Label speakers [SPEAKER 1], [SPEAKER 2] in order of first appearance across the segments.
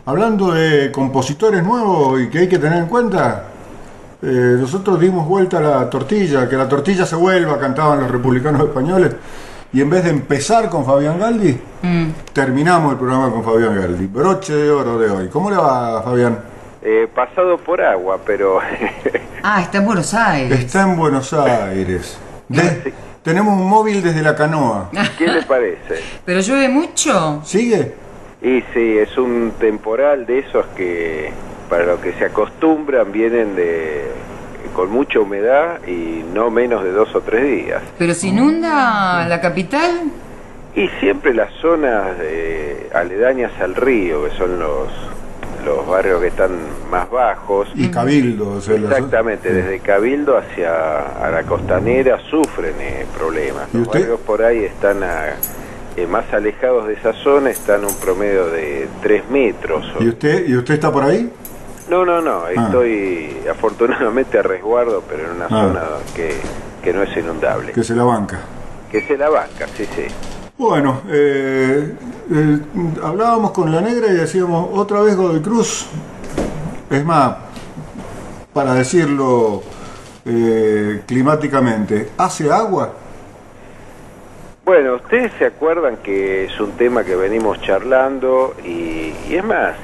[SPEAKER 1] Hablando de compositores nuevos y que hay que tener en cuenta, nosotros dimos vuelta a la tortilla, que la tortilla se vuelva, cantaban los republicanos españoles, y en vez de empezar con Fabián Galdi, terminamos el programa con Fabián Galdi. Broche de oro de hoy. ¿Cómo le va, Fabián?
[SPEAKER 2] Pasado por agua, pero...
[SPEAKER 3] Está en Buenos Aires.
[SPEAKER 1] Está en Buenos Aires.
[SPEAKER 2] Sí.
[SPEAKER 1] Tenemos un móvil desde la canoa.
[SPEAKER 2] ¿Qué le parece?
[SPEAKER 3] ¿Pero llueve mucho?
[SPEAKER 1] ¿Sigue?
[SPEAKER 2] Y sí, es un temporal de esos que, para lo que se acostumbran, vienen con mucha humedad y no menos de 2 o 3 días.
[SPEAKER 3] ¿Pero se inunda la capital?
[SPEAKER 2] Y siempre las zonas aledañas al río, que son los barrios que están más bajos.
[SPEAKER 1] Y Cabildo.
[SPEAKER 2] Exactamente, desde Cabildo hacia a la costanera sufren problemas. Los barrios por ahí están más alejados de esa zona, están un promedio de 3 metros.
[SPEAKER 1] ¿Y usted está por ahí?
[SPEAKER 2] No, estoy afortunadamente a resguardo, pero en una zona que no es inundable.
[SPEAKER 1] Que se la banca.
[SPEAKER 2] Que se la banca, sí.
[SPEAKER 1] Bueno, hablábamos con la negra y decíamos otra vez Godoy Cruz. Es más, para decirlo climáticamente, ¿hace agua?
[SPEAKER 2] Bueno, ustedes se acuerdan que es un tema que venimos charlando y es más,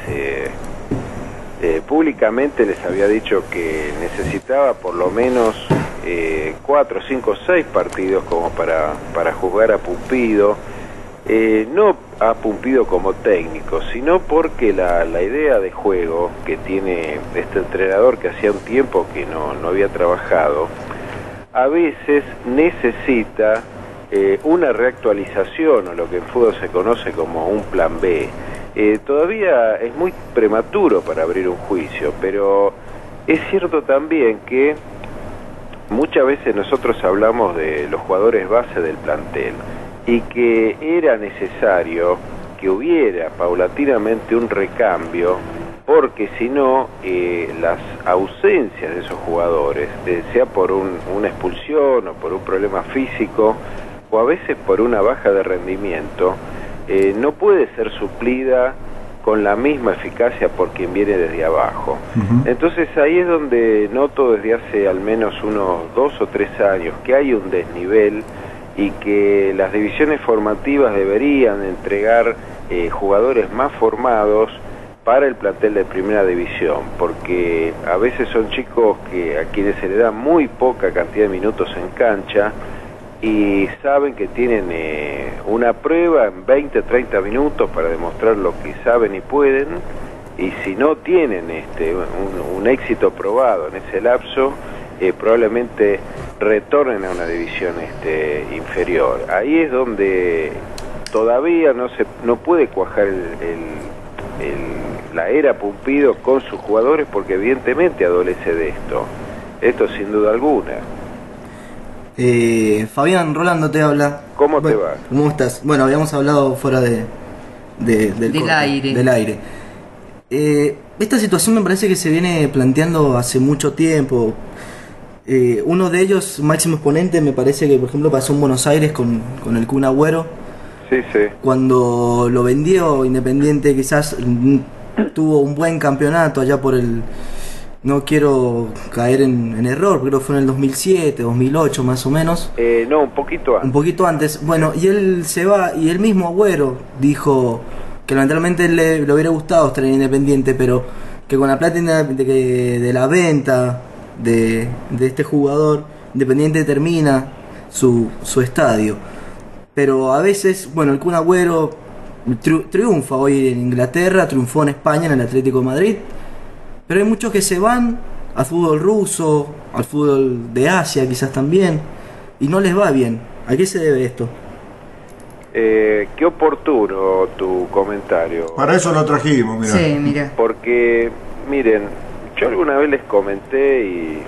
[SPEAKER 2] públicamente les había dicho que necesitaba por lo menos 4, 5, 6 partidos como para jugar a Pumpido, no a Pumpido como técnico, sino porque la idea de juego que tiene este entrenador, que hacía un tiempo que no había trabajado, a veces necesita una reactualización, o lo que en fútbol se conoce como un plan B. Todavía es muy prematuro para abrir un juicio, pero es cierto también que muchas veces nosotros hablamos de los jugadores base del plantel y que era necesario que hubiera paulatinamente un recambio, porque si no, las ausencias de esos jugadores, sea por una expulsión o por un problema físico o a veces por una baja de rendimiento, no puede ser suplida con la misma eficacia por quien viene desde abajo. Entonces ahí es donde noto desde hace al menos unos 2 o 3 años que hay un desnivel y que las divisiones formativas deberían entregar jugadores más formados para el plantel de primera división, porque a veces son chicos a quienes se le da muy poca cantidad de minutos en cancha y saben que tienen una prueba en 20, 30 minutos para demostrar lo que saben y pueden, y si no tienen un éxito probado en ese lapso, probablemente retornen a una división inferior. Ahí es donde todavía no puede cuajar la era Pumpido con sus jugadores, porque evidentemente adolece de esto sin duda alguna.
[SPEAKER 4] Fabián, Rolando te habla.
[SPEAKER 2] ¿Cómo te va?
[SPEAKER 4] ¿Cómo estás? Bueno, habíamos hablado fuera del aire. Esta situación me parece que se viene planteando hace mucho tiempo. Uno de ellos, máximo exponente, me parece que por ejemplo pasó en Buenos Aires con el Kun Agüero.
[SPEAKER 2] Sí.
[SPEAKER 4] Cuando lo vendió Independiente, quizás tuvo un buen campeonato allá por el... No quiero caer en error, creo que fue en el 2007, 2008 más o menos.
[SPEAKER 2] No, un poquito antes.
[SPEAKER 4] Un poquito antes. Bueno, y él se va, y el mismo Agüero dijo que lamentablemente le hubiera gustado estar en Independiente, pero que con la plata de la venta de este jugador, Independiente termina su estadio. Pero a veces, bueno, el Kun Agüero triunfa hoy en Inglaterra, triunfó en España en el Atlético de Madrid. Pero hay muchos que se van al fútbol ruso, al fútbol de Asia quizás también, y no les va bien. ¿A qué se debe esto?
[SPEAKER 2] Qué oportuno tu comentario.
[SPEAKER 1] Para eso lo trajimos, mirá.
[SPEAKER 3] Sí, mira.
[SPEAKER 2] Porque, miren, yo alguna vez les comenté y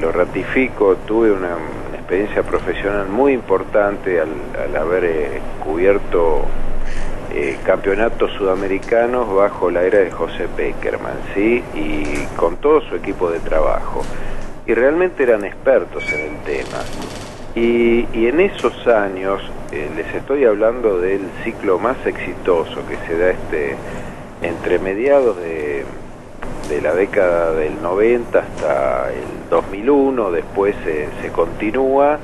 [SPEAKER 2] lo ratifico, tuve una experiencia profesional muy importante al haber cubierto campeonatos sudamericanos bajo la era de José Peckerman, ¿sí? Y con todo su equipo de trabajo. Y realmente eran expertos en el tema. Y en esos años, les estoy hablando del ciclo más exitoso que se da entre mediados de la década del 90 hasta el 2001, después se continúa,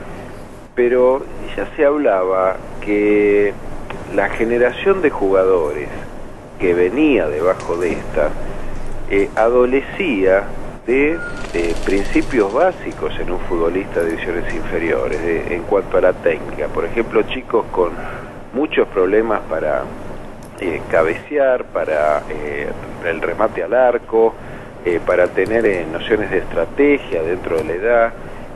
[SPEAKER 2] pero ya se hablaba que la generación de jugadores que venía debajo de esta adolecía de principios básicos en un futbolista de divisiones inferiores en cuanto a la técnica. Por ejemplo, chicos con muchos problemas para cabecear, para el remate al arco, para tener nociones de estrategia dentro de la edad,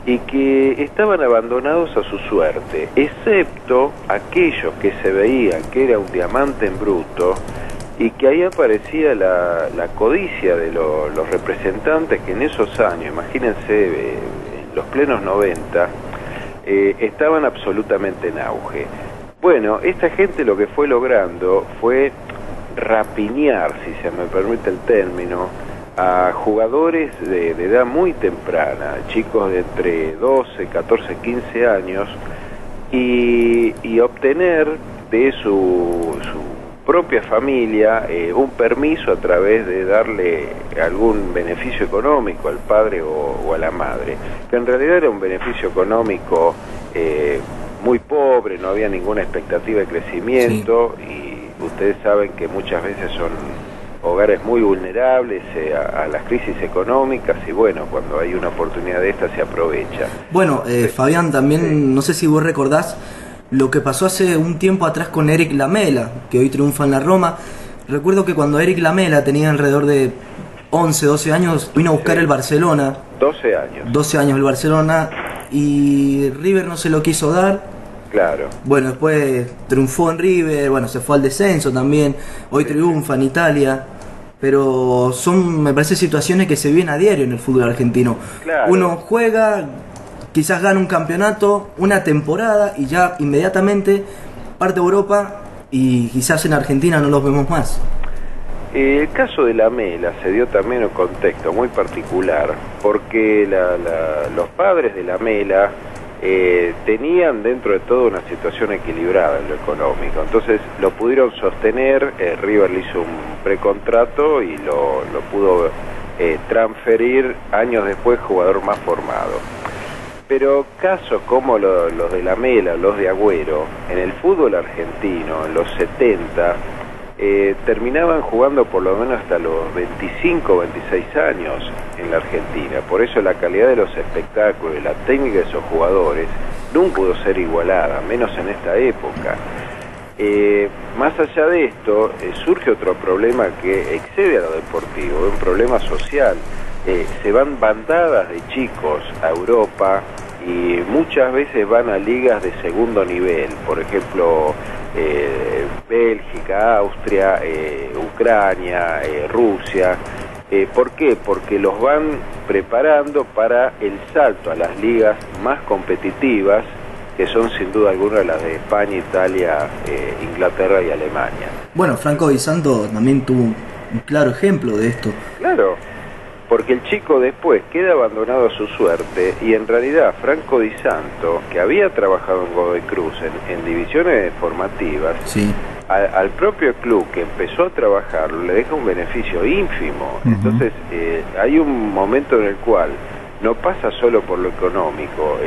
[SPEAKER 2] y que estaban abandonados a su suerte, excepto aquellos que se veían que era un diamante en bruto, y que ahí aparecía la codicia de los representantes que en esos años, imagínense, en los plenos 90, estaban absolutamente en auge. Bueno, esta gente lo que fue logrando fue rapiñar, si se me permite el término, a jugadores de edad muy temprana, chicos de entre 12, 14, 15 años, y obtener de su propia familia un permiso a través de darle algún beneficio económico al padre o a la madre, que en realidad era un beneficio económico muy pobre, no había ninguna expectativa de crecimiento, sí. Y ustedes saben que muchas veces son hogares muy vulnerables a las crisis económicas, y bueno, cuando hay una oportunidad de esta se aprovecha.
[SPEAKER 4] Bueno, Fabián, también sí. No sé si vos recordás lo que pasó hace un tiempo atrás con Eric Lamela, que hoy triunfa en la Roma. Recuerdo que cuando Eric Lamela tenía alrededor de 11, 12 años, vino a buscar sí. El Barcelona.
[SPEAKER 2] 12 años.
[SPEAKER 4] 12 años el Barcelona, y River no se lo quiso dar.
[SPEAKER 2] Claro.
[SPEAKER 4] Bueno, después triunfó en River, bueno, se fue al descenso también, hoy sí. Triunfa en Italia. Pero son, me parece, situaciones que se viven a diario en el fútbol argentino. Claro. Uno juega, quizás gana un campeonato, una temporada, y ya inmediatamente parte a Europa, y quizás en Argentina no los vemos más.
[SPEAKER 2] El caso de Lamela se dio también en un contexto muy particular, porque los padres de Lamela tenían dentro de todo una situación equilibrada en lo económico, entonces lo pudieron sostener. River le hizo un precontrato y lo pudo transferir años después, jugador más formado. Pero casos como los de Lamela, los de Agüero, en el fútbol argentino, en los 70, terminaban jugando por lo menos hasta los 25 o 26 años en la Argentina. Por eso la calidad de los espectáculos y la técnica de esos jugadores nunca pudo ser igualada, menos en esta época. Más allá de esto, surge otro problema que excede a lo deportivo, un problema social. Se van bandadas de chicos a Europa y muchas veces van a ligas de segundo nivel, por ejemplo, Bélgica, Austria, Ucrania, Rusia. ¿Por qué? Porque los van preparando para el salto a las ligas más competitivas, que son sin duda alguna las de España, Italia, Inglaterra y Alemania.
[SPEAKER 4] Bueno, Franco Di Santo también tuvo un claro ejemplo de esto.
[SPEAKER 2] Claro, porque el chico después queda abandonado a su suerte, y en realidad Franco Di Santo, que había trabajado en Godoy Cruz en divisiones formativas, sí. Al propio club que empezó a trabajarlo le deja un beneficio ínfimo. Uh-huh. Entonces hay un momento en el cual no pasa solo por lo económico,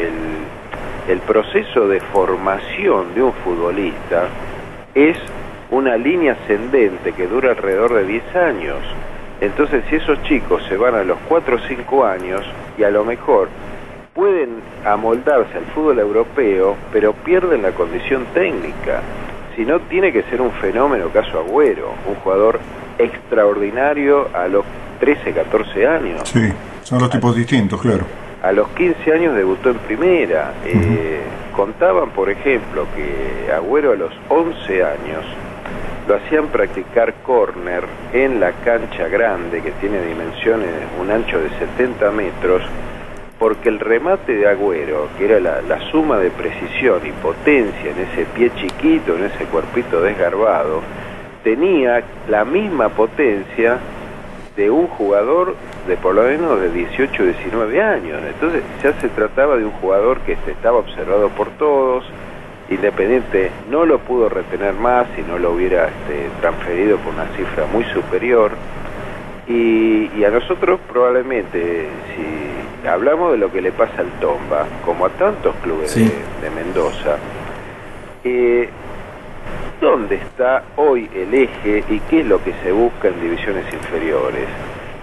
[SPEAKER 2] el proceso de formación de un futbolista es una línea ascendente que dura alrededor de 10 años. Entonces, si esos chicos se van a los 4 o 5 años, y a lo mejor pueden amoldarse al fútbol europeo, pero pierden la condición técnica. Si no, tiene que ser un fenómeno caso Agüero, un jugador extraordinario a los 13, 14 años.
[SPEAKER 1] Sí, son los tipos distintos, claro.
[SPEAKER 2] A los 15 años debutó en primera. Contaban, por ejemplo, que Agüero a los 11 años lo hacían practicar córner en la cancha grande, que tiene dimensiones, un ancho de 70 metros, porque el remate de Agüero, que era la suma de precisión y potencia en ese pie chiquito, en ese cuerpito desgarbado, tenía la misma potencia de un jugador de por lo menos de 18 o 19 años. Entonces ya se trataba de un jugador que estaba observado por todos, Independiente no lo pudo retener más y no lo hubiera transferido por una cifra muy superior. Y a nosotros probablemente, si hablamos de lo que le pasa al Tomba, como a tantos clubes
[SPEAKER 4] sí,
[SPEAKER 2] de Mendoza, ¿dónde está hoy el eje y qué es lo que se busca en divisiones inferiores?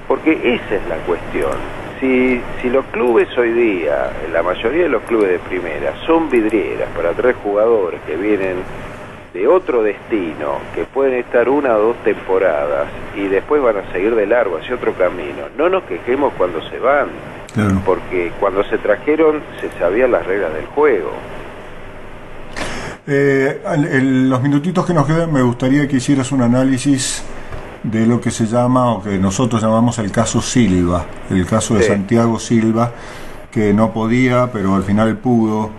[SPEAKER 2] Porque esa es la cuestión. Si los clubes hoy día, la mayoría de los clubes de primera, son vidrieras para traer jugadores que vienen de otro destino, que pueden estar 1 o 2 temporadas y después van a seguir de largo hacia otro camino, no nos quejemos cuando se van,
[SPEAKER 1] Claro.
[SPEAKER 2] porque cuando se trajeron se sabían las reglas del juego.
[SPEAKER 1] En los minutitos que nos quedan me gustaría que hicieras un análisis de lo que se llama, o que nosotros llamamos el caso Silva, el caso de
[SPEAKER 2] Sí.
[SPEAKER 1] Santiago Silva, que no podía, pero al final pudo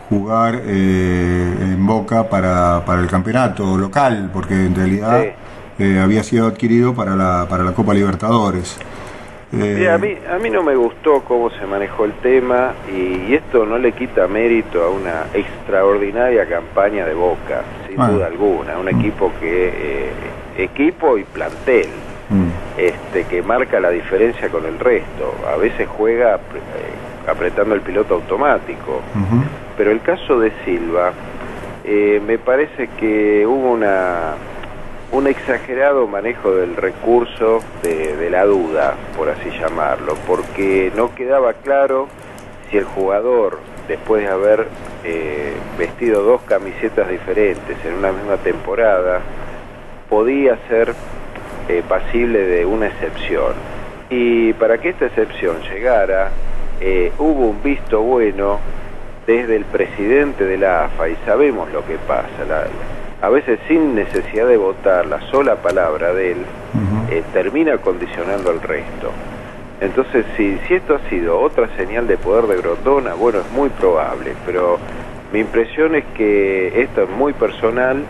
[SPEAKER 1] jugar en Boca para el campeonato local, porque en realidad había sido adquirido para la Copa Libertadores.
[SPEAKER 2] Mira, a mí no me gustó cómo se manejó el tema y esto no le quita mérito a una extraordinaria campaña de Boca, sin duda alguna, un equipo equipo y plantel, que marca la diferencia con el resto. A veces juega apretando el piloto automático, pero el caso de Silva, me parece que hubo un exagerado manejo del recurso de la duda, por así llamarlo, porque no quedaba claro si el jugador, después de haber vestido 2 camisetas diferentes en una misma temporada, podía ser pasible de una excepción. Y para que esta excepción llegara, hubo un visto bueno desde el presidente de la AFA, y sabemos lo que pasa, a veces sin necesidad de votar, la sola palabra de él termina condicionando al resto. Entonces, si esto ha sido otra señal de poder de Grondona, bueno, es muy probable, pero mi impresión es que esto es muy personal.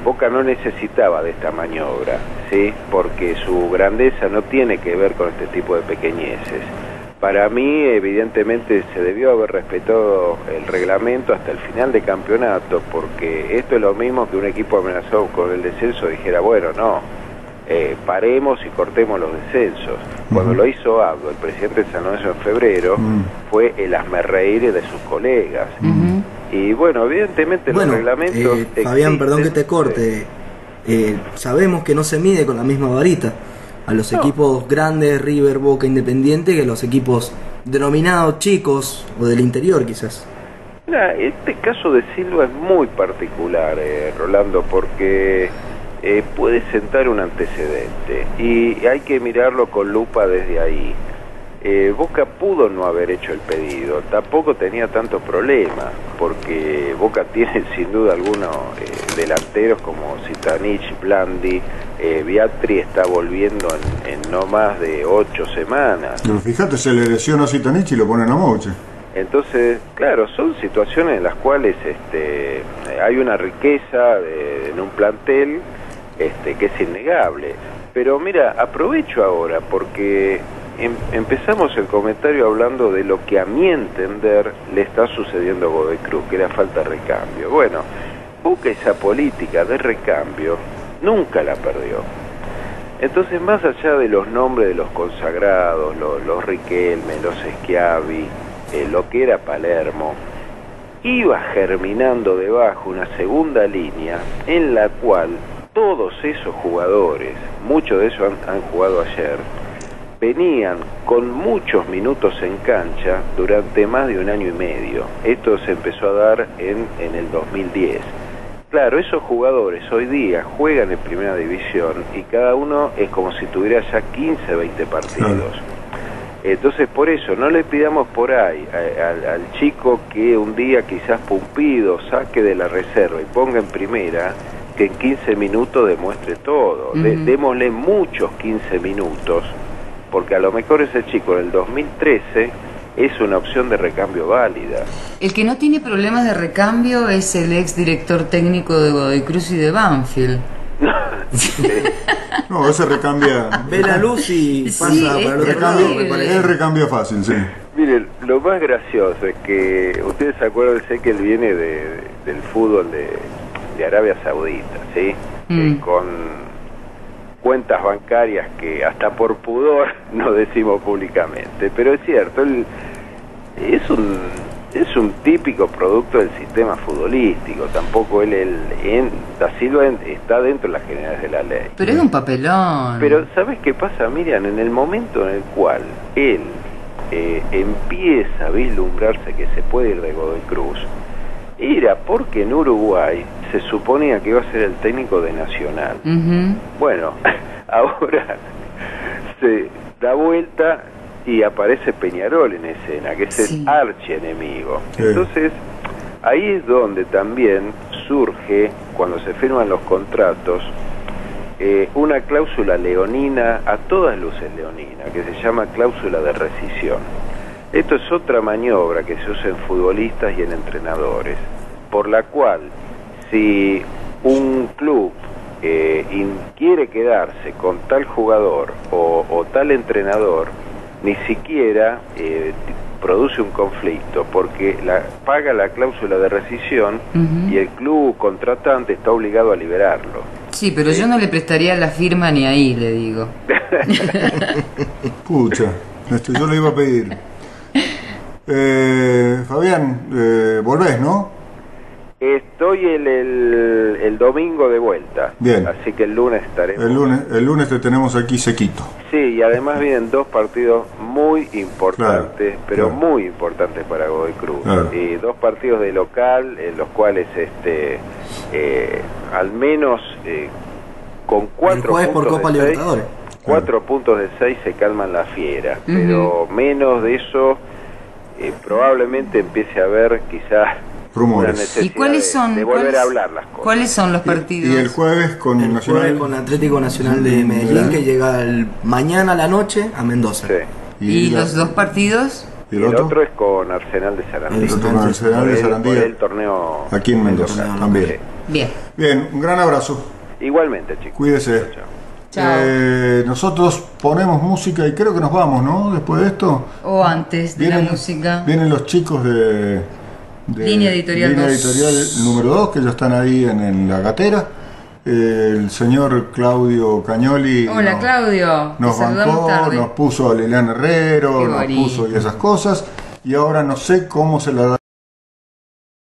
[SPEAKER 2] Boca no necesitaba de esta maniobra, ¿sí? Porque su grandeza no tiene que ver con este tipo de pequeñeces. Para mí, evidentemente, se debió haber respetado el reglamento hasta el final de campeonato, porque esto es lo mismo que un equipo amenazado con el descenso dijera, bueno, no, paremos y cortemos los descensos. Cuando lo hizo Abdo, el presidente de San Lorenzo, en febrero, fue el hazmerreír de sus colegas. Y bueno, evidentemente los reglamentos
[SPEAKER 4] Fabián, perdón que te corte, sabemos que no se mide con la misma varita a los equipos grandes, River, Boca, Independiente, que los equipos denominados chicos o del interior quizás.
[SPEAKER 2] Mira, este caso de Silva es muy particular, Rolando, porque puede sentar un antecedente y hay que mirarlo con lupa desde ahí. Boca pudo no haber hecho el pedido, tampoco tenía tantos problemas, porque Boca tiene sin duda algunos delanteros como Zitanich, Blandi, Viatri está volviendo en no más de 8 semanas.
[SPEAKER 1] Pero fíjate, se le lesiona a Zitanich y lo ponen a Moche.
[SPEAKER 2] Entonces, claro, son situaciones en las cuales hay una riqueza en un plantel que es innegable. Pero mira, aprovecho ahora porque empezamos el comentario hablando de lo que a mi entender le está sucediendo a Godoy Cruz, que era falta de recambio. Bueno, Boca esa política de recambio nunca la perdió. Entonces, más allá de los nombres de los consagrados, los Riquelme, los Schiavi, lo que era Palermo, iba germinando debajo una segunda línea en la cual todos esos jugadores, muchos de esos han jugado ayer, venían con muchos minutos en cancha durante más de 1 año y medio. Esto se empezó a dar en el 2010. Claro, esos jugadores hoy día juegan en primera división y cada uno es como si tuviera ya 15, 20 partidos. Entonces, por eso, no le pidamos por ahí al chico que un día quizás Pumpido saque de la reserva y ponga en primera, que en 15 minutos demuestre todo. Démosle muchos 15 minutos, porque a lo mejor ese chico en el 2013 es una opción de recambio válida.
[SPEAKER 3] El que no tiene problemas de recambio es el ex director técnico de Godoy Cruz y de Banfield.
[SPEAKER 1] No, ese recambia.
[SPEAKER 4] Ve la luz y pasa
[SPEAKER 3] Sí,
[SPEAKER 4] para el otro
[SPEAKER 3] es
[SPEAKER 4] lado,
[SPEAKER 3] terrible.
[SPEAKER 4] me parece.
[SPEAKER 1] Es recambio fácil, sí.
[SPEAKER 2] Miren, lo más gracioso es que ustedes se acuerdan, sé que él viene del fútbol de Arabia Saudita, ¿sí? Con cuentas bancarias que hasta por pudor no decimos públicamente, pero es cierto, él es un típico producto del sistema futbolístico. Tampoco Da Silva está dentro de las generales de la ley.
[SPEAKER 3] Pero es un papelón.
[SPEAKER 2] Pero ¿sabes qué pasa, Miriam? En el momento en el cual él empieza a vislumbrarse que se puede ir de Godoy Cruz, era porque en Uruguay se suponía que iba a ser el técnico de Nacional. Bueno, ahora se da vuelta y aparece Peñarol en escena, que es el archienemigo.
[SPEAKER 1] Sí.
[SPEAKER 2] Entonces, ahí es donde también surge, cuando se firman los contratos, una cláusula leonina, a todas luces leonina, que se llama cláusula de rescisión. Esto es otra maniobra que se usa en futbolistas y en entrenadores, por la cual, si un club quiere quedarse con tal jugador o tal entrenador, ni siquiera produce un conflicto, porque paga la cláusula de rescisión y el club contratante está obligado a liberarlo.
[SPEAKER 3] Sí, pero yo no le prestaría la firma ni ahí, le digo.
[SPEAKER 1] Pucha, yo le iba a pedir. Fabián, volvés, ¿no?
[SPEAKER 2] Estoy el domingo de vuelta.
[SPEAKER 1] Bien.
[SPEAKER 2] Así que el lunes estaremos.
[SPEAKER 1] El lunes te tenemos aquí sequito.
[SPEAKER 2] Sí, y además vienen dos partidos muy importantes, pero muy importantes para Godoy Cruz.
[SPEAKER 1] Claro.
[SPEAKER 2] Dos partidos de local, en los cuales al menos con 4
[SPEAKER 4] jueves por
[SPEAKER 2] puntos
[SPEAKER 4] Copa
[SPEAKER 2] de 6,
[SPEAKER 4] Libertadores.
[SPEAKER 2] 4 puntos de 6 se calman la fiera, pero menos de eso probablemente empiece a haber quizás
[SPEAKER 1] Rumores.
[SPEAKER 3] ¿Y cuáles son?
[SPEAKER 2] de volver a hablar las cosas.
[SPEAKER 3] ¿Cuáles son los partidos?
[SPEAKER 1] Y el jueves con
[SPEAKER 4] El
[SPEAKER 1] Nacional.
[SPEAKER 4] jueves con Atlético Nacional de Medellín, que llega mañana a la noche a Mendoza.
[SPEAKER 2] Sí.
[SPEAKER 3] ¿Y los dos partidos?
[SPEAKER 1] ¿Y
[SPEAKER 2] El otro es con Arsenal de Sarandí.
[SPEAKER 1] El otro con Arsenal de Sarandí.
[SPEAKER 2] Por el torneo
[SPEAKER 1] Aquí en Mendoza,
[SPEAKER 2] local.
[SPEAKER 1] también.
[SPEAKER 2] Sí.
[SPEAKER 3] Bien.
[SPEAKER 1] Bien, un gran abrazo.
[SPEAKER 2] Igualmente, chicos.
[SPEAKER 1] Cuídese.
[SPEAKER 3] Chao.
[SPEAKER 1] Nosotros ponemos música y creo que nos vamos, ¿no? Después de esto.
[SPEAKER 3] O antes de la música.
[SPEAKER 1] Vienen los chicos de
[SPEAKER 3] Línea Editorial 2.
[SPEAKER 1] Editorial número 2, que ya están ahí en la gatera. El señor Claudio Cañoli.
[SPEAKER 3] Hola, Claudio.
[SPEAKER 1] Nos
[SPEAKER 3] Te saludamos
[SPEAKER 1] bancó,
[SPEAKER 3] tarde.
[SPEAKER 1] nos puso a Liliana Herrero,
[SPEAKER 3] Qué
[SPEAKER 1] nos
[SPEAKER 3] bonito.
[SPEAKER 1] puso y esas cosas. Y ahora no sé cómo se la da.